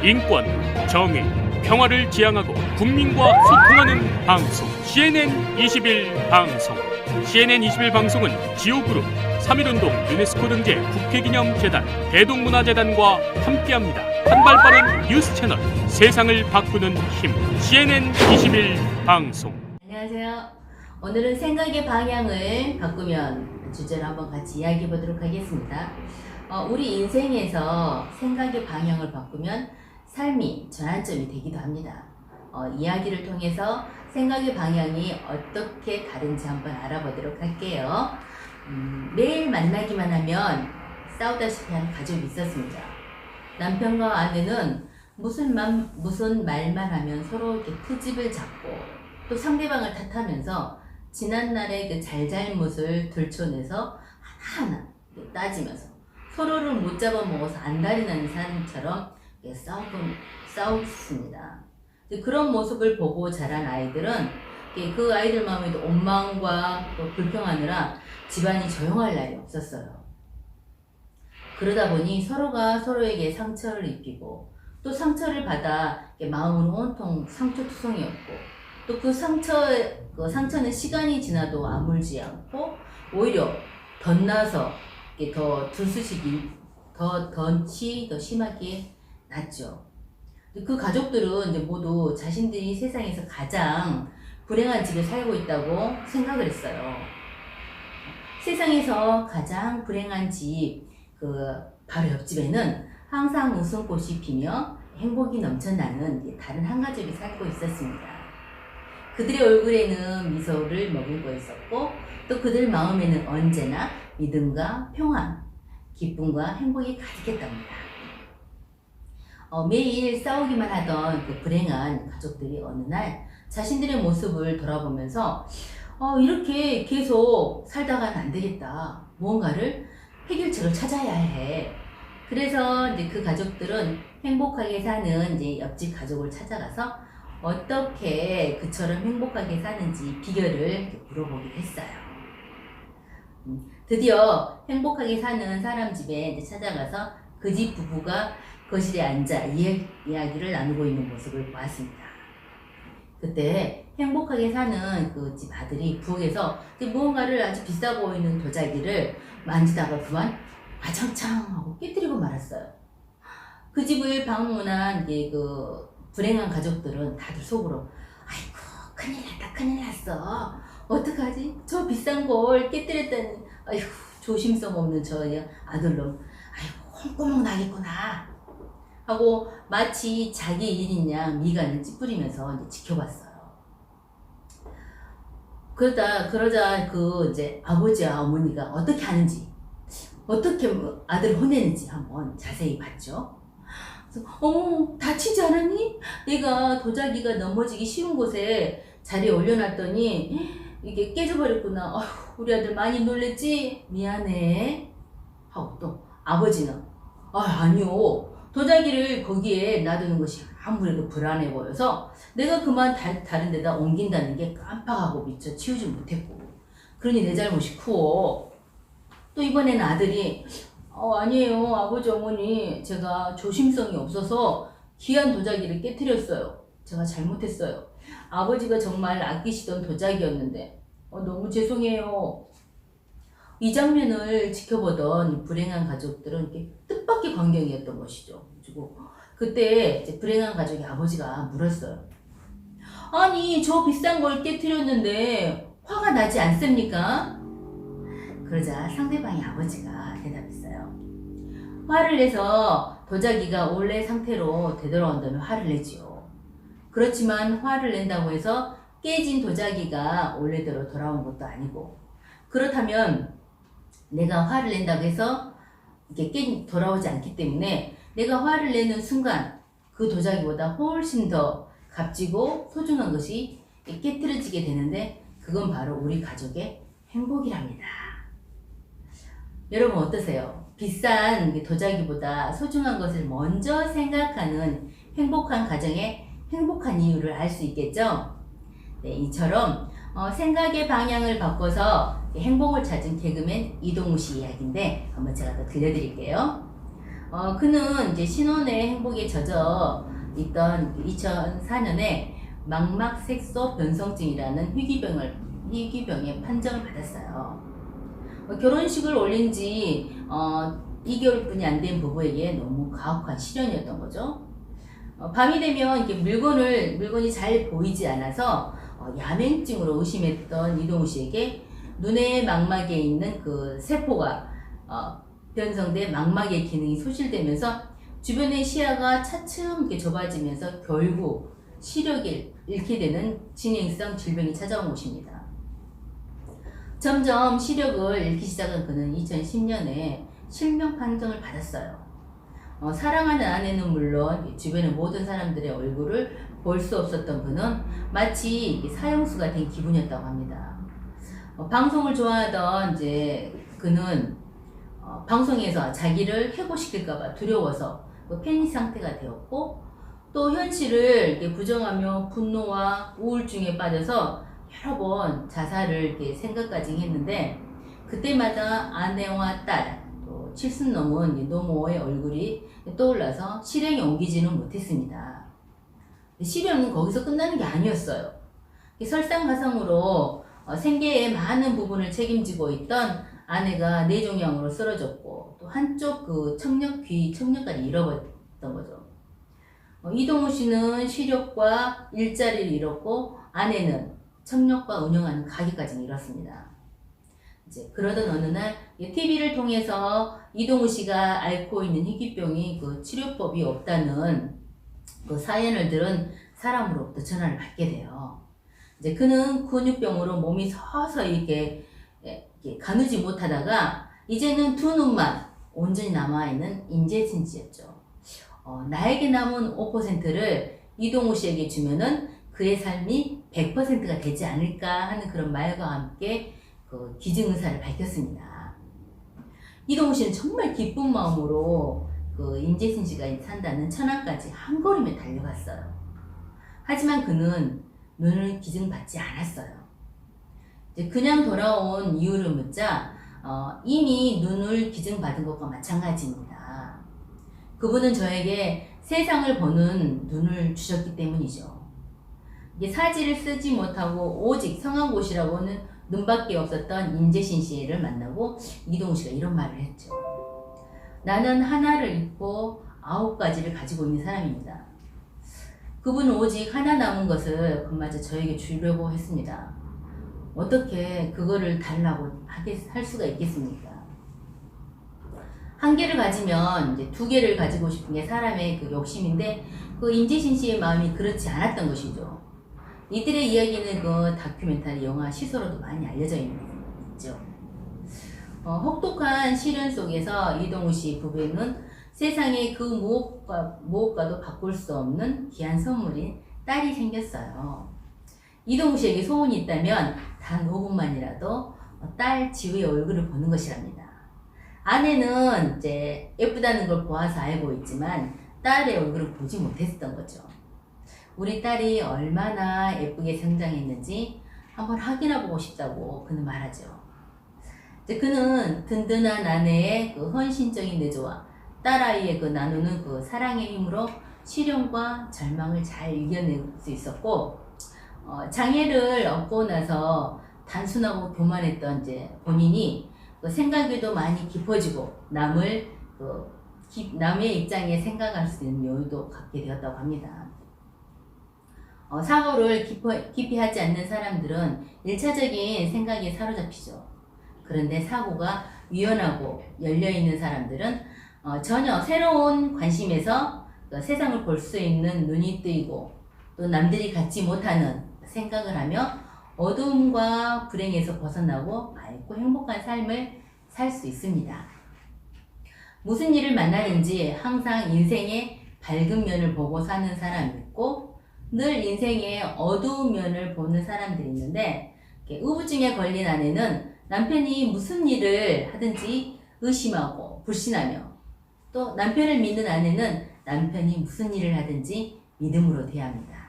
인권, 정의, 평화를 지향하고 국민과 소통하는 방송 CNN 21 방송. CNN 21 방송은 지오그룹, 3.1운동 유네스코 등재 국회기념재단, 대동문화재단과 함께합니다. 한발 빠른 뉴스 채널, 세상을 바꾸는 힘, CNN 21 방송. 안녕하세요. 오늘은 생각의 방향을 바꾸면 주제로 한번 같이 이야기해 보도록 하겠습니다. 우리 인생에서 생각의 방향을 바꾸면 삶이 전환점이 되기도 합니다. 이야기를 통해서 생각의 방향이 어떻게 다른지 한번 알아보도록 할게요. 매일 만나기만 하면 싸우다시피 하는 가족이 있었습니다. 남편과 아내는 무슨 말만 하면 서로 이렇게 트집을 잡고 또 상대방을 탓하면서 지난날의 그 잘잘못을 들춰내서 하나하나 따지면서 서로를 못 잡아먹어서 안달이 나는 사람처럼 싸웠습니다. 그런 모습을 보고 자란 아이들은 그 아이들 마음에도 원망과 또 불평하느라 집안이 조용할 날이 없었어요. 그러다 보니 서로가 서로에게 상처를 입히고 또 상처를 받아 마음은 온통 상처투성이었고 또 그 상처는 시간이 지나도 아물지 않고 오히려 덧나서 더 심하게 났죠. 그 가족들은 이제 모두 자신들이 세상에서 가장 불행한 집에 살고 있다고 생각을 했어요. 세상에서 가장 불행한 집, 바로 옆집에는 항상 웃음꽃이 피며 행복이 넘쳐나는 다른 한 가족이 살고 있었습니다. 그들의 얼굴에는 미소를 머금고 있었고 또 그들 마음에는 언제나 믿음과 평안, 기쁨과 행복이 가득했답니다. 매일 싸우기만 하던 그 불행한 가족들이 어느 날 자신들의 모습을 돌아보면서 이렇게 계속 살다가는 안 되겠다. 무언가를 해결책을 찾아야 해. 그래서 이제 그 가족들은 행복하게 사는 이제 옆집 가족을 찾아가서 어떻게 그처럼 행복하게 사는지 비결을 물어보기로 했어요. 드디어 행복하게 사는 사람 집에 이제 찾아가서 그 집 부부가 거실에 앉아 이야기를 나누고 있는 모습을 보았습니다. 그때 행복하게 사는 그 집 아들이 부엌에서 무언가를 아주 비싸 보이는 도자기를 만지다가 그만 와장창 하고 깨뜨리고 말았어요. 그 집을 방문한 그 불행한 가족들은 다들 속으로 아이고 큰일 났어. 어떡하지? 저 비싼 걸 깨뜨렸다니. 아이고 조심성 없는 저 아들놈. 아이고 콩구멍 나겠구나. 하고 마치 자기 일인 양 미간을 찌푸리면서 이제 지켜봤어요. 그러자 이제 아버지와 어머니가 어떻게 하는지, 어떻게 아들을 혼내는지 한번 자세히 봤죠. 그래서, 다치지 않았니? 내가 도자기가 넘어지기 쉬운 곳에 자리에 올려놨더니 이게 깨져버렸구나. 우리 아들 많이 놀랬지? 미안해. 하고 또 아버지는 아니요. 도자기를 거기에 놔두는 것이 아무래도 불안해 보여서 내가 그만 다른 데다 옮긴다는 게 깜빡하고 미처 치우지 못했고 그러니 내 잘못이 크오. 또 이번에는 아들이 아니에요 아버지 어머니 제가 조심성이 없어서 귀한 도자기를 깨트렸어요. 제가 잘못했어요. 아버지가 정말 아끼시던 도자기였는데 너무 죄송해요. 이 장면을 지켜보던 불행한 가족들은 이렇게 뜻밖의 광경이었던 것이죠. 그리고 그때 이제 불행한 가족의 아버지가 물었어요. 아니 저 비싼 걸 깨트렸는데 화가 나지 않습니까? 그러자 상대방의 아버지가 대답했어요. 화를 내서 도자기가 원래 상태로 되돌아온다면 화를 내지요. 그렇지만 화를 낸다고 해서 깨진 도자기가 원래대로 돌아온 것도 아니고 그렇다면 내가 화를 낸다고 해서 이게 돌아오지 않기 때문에 내가 화를 내는 순간 그 도자기보다 훨씬 더 값지고 소중한 것이 깨트려지게 되는데 그건 바로 우리 가족의 행복이랍니다. 여러분 어떠세요? 비싼 도자기보다 소중한 것을 먼저 생각하는 행복한 가정의 행복한 이유를 알 수 있겠죠? 네, 이처럼 생각의 방향을 바꿔서 행복을 찾은 개그맨 이동우 씨 이야기인데 한번 제가 더 들려드릴게요. 그는 이제 신혼의 행복에 젖어 있던 2004년에 망막색소 변성증이라는 희귀병의 판정을 받았어요. 결혼식을 올린 지 2개월뿐이 안 된 부부에게 너무 가혹한 시련이었던 거죠. 밤이 되면 이렇게 물건이 잘 보이지 않아서 야맹증으로 의심했던 이동우 씨에게 눈의 망막에 있는 그 세포가 변성돼 망막의 기능이 소실되면서 주변의 시야가 차츰 이렇게 좁아지면서 결국 시력을 잃게 되는 진행성 질병이 찾아온 것입니다. 점점 시력을 잃기 시작한 그는 2010년에 실명 판정을 받았어요. 사랑하는 아내는 물론 주변의 모든 사람들의 얼굴을 볼 수 없었던 그는 마치 사형수가 된 기분이었다고 합니다. 방송을 좋아하던 이제 그는 방송에서 자기를 해고시킬까봐 두려워서 패닉 상태가 되었고, 또 현실을 이렇게 부정하며 분노와 우울증에 빠져서 여러 번 자살을 이렇게 생각까지 했는데, 그때마다 아내와 딸, 또 70 넘은 노모의 얼굴이 떠올라서 실행에 옮기지는 못했습니다. 실행은 거기서 끝나는 게 아니었어요. 설상가상으로 생계의 많은 부분을 책임지고 있던 아내가 뇌종양으로 쓰러졌고, 또 한쪽 그 청력까지 잃어버렸던 거죠. 이동우 씨는 시력과 일자리를 잃었고, 아내는 청력과 운영하는 가게까지 잃었습니다. 이제 그러던 어느 날 TV를 통해서 이동우 씨가 앓고 있는 희귀병이 그 치료법이 없다는 그 사연을 들은 사람으로부터 전화를 받게 돼요. 이제 그는 근육병으로 몸이 서서히 이렇게 가누지 못하다가 이제는 두 눈만 온전히 남아있는 인재진지였죠. 나에게 남은 5%를 이동우 씨에게 주면은 그의 삶이 100%가 되지 않을까 하는 그런 말과 함께 그 기증의사를 밝혔습니다. 이동우 씨는 정말 기쁜 마음으로 그 임재신 씨가 산다는 천안까지 한 걸음에 달려갔어요. 하지만 그는 눈을 기증받지 않았어요. 이제 그냥 돌아온 이유를 묻자 이미 눈을 기증받은 것과 마찬가지입니다. 그분은 저에게 세상을 보는 눈을 주셨기 때문이죠. 이게 사지를 쓰지 못하고 오직 성황고시라고는 눈밖에 없었던 임재신 씨를 만나고 이동우 씨가 이런 말을 했죠. 나는 하나를 잃고 9가지를 가지고 있는 사람입니다. 그분은 오직 하나 남은 것을 그마저 저에게 주려고 했습니다. 어떻게 그거를 달라고 할 수가 있겠습니까? 한 개를 가지면 이제 2개를 가지고 싶은 게 사람의 그 욕심인데, 그 임재신 씨의 마음이 그렇지 않았던 것이죠. 이들의 이야기는 그 다큐멘터리 영화 시소로도 많이 알려져 있죠. 혹독한 시련 속에서 이동우 씨 부부는 세상에 그 무엇과도 바꿀 수 없는 귀한 선물인 딸이 생겼어요. 이동우 씨에게 소원이 있다면 단 5분만이라도 딸 지우의 얼굴을 보는 것이랍니다. 아내는 이제 예쁘다는 걸 보아서 알고 있지만 딸의 얼굴을 보지 못했던 거죠. 우리 딸이 얼마나 예쁘게 성장했는지 한번 확인해보고 싶다고 그는 말하죠. 이제 그는 든든한 아내의 그 헌신적인 내조와 딸아이의 그 나누는 그 사랑의 힘으로 시련과 절망을 잘 이겨낼 수 있었고, 장애를 얻고 나서 단순하고 교만했던 이제 본인이 그 생각에도 많이 깊어지고 남의 입장에 생각할 수 있는 여유도 갖게 되었다고 합니다. 사고를 깊이 하지 않는 사람들은 1차적인 생각에 사로잡히죠. 그런데 사고가 유연하고 열려있는 사람들은 전혀 새로운 관심에서 세상을 볼 수 있는 눈이 뜨이고, 또 남들이 갖지 못하는 생각을 하며 어두움과 불행에서 벗어나고 밝고 행복한 삶을 살 수 있습니다. 무슨 일을 만나든지 항상 인생의 밝은 면을 보고 사는 사람이 있고, 늘 인생의 어두운 면을 보는 사람들이 있는데, 우울증에 걸린 아내는 남편이 무슨 일을 하든지 의심하고 불신하며, 또 남편을 믿는 아내는 남편이 무슨 일을 하든지 믿음으로 대합니다.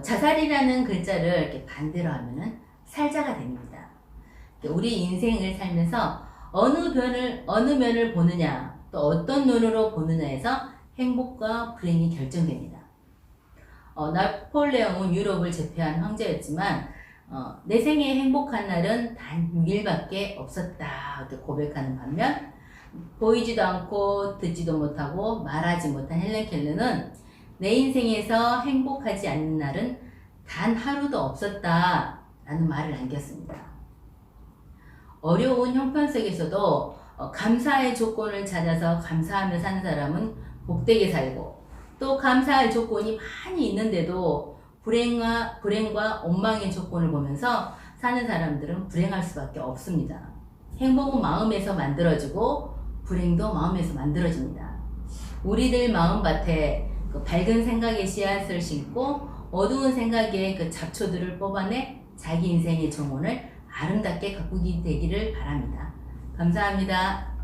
자살이라는 글자를 이렇게 반대로 하면은 살자가 됩니다. 우리 인생을 살면서 어느 면을 보느냐, 또 어떤 눈으로 보느냐에서 행복과 불행이 결정됩니다. 나폴레옹은 유럽을 제패한 황제였지만 내 생에 행복한 날은 단 6일밖에 없었다 이렇게 고백하는 반면 보이지도 않고 듣지도 못하고 말하지 못한 헬렌 켈러는 내 인생에서 행복하지 않는 날은 단 하루도 없었다 라는 말을 남겼습니다. 어려운 형편 속에서도 감사의 조건을 찾아서 감사하며 사는 사람은 복되게 살고 또 감사할 조건이 많이 있는데도 불행과 원망의 조건을 보면서 사는 사람들은 불행할 수밖에 없습니다. 행복은 마음에서 만들어지고 불행도 마음에서 만들어집니다. 우리들 마음밭에 그 밝은 생각의 씨앗을 심고 어두운 생각의 그 잡초들을 뽑아내 자기 인생의 정원을 아름답게 가꾸게 되기를 바랍니다. 감사합니다.